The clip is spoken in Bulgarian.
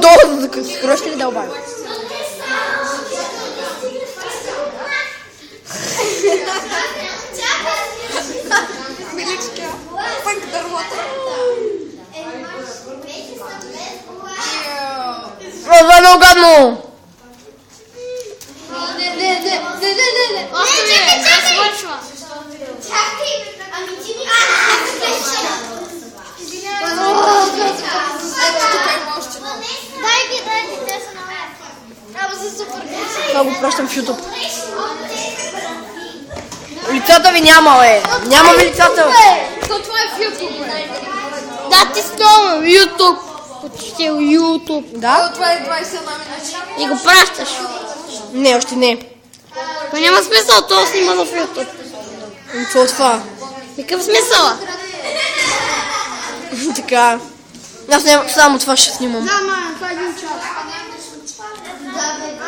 Долу скрошили дълбай. Миличка, пък дървото. Това е много гадно. Не. Чакай. Ами ти ми дай ги, те са на мен. Абе за супер. Това го пращам в YouTube. Лицата ви няма, бе. Няма ми лицата. Това е в YouTube, бе. Да, ти снимам YouTube. Почти YouTube. Да? Това е 21 минути. И го пращаш. Не, още не. То няма смисъл, то снима в YouTube. Какво е това? Какъв смисъл? Така. Аз само това ще снимам. Да, ма, това е един час. Да, бе,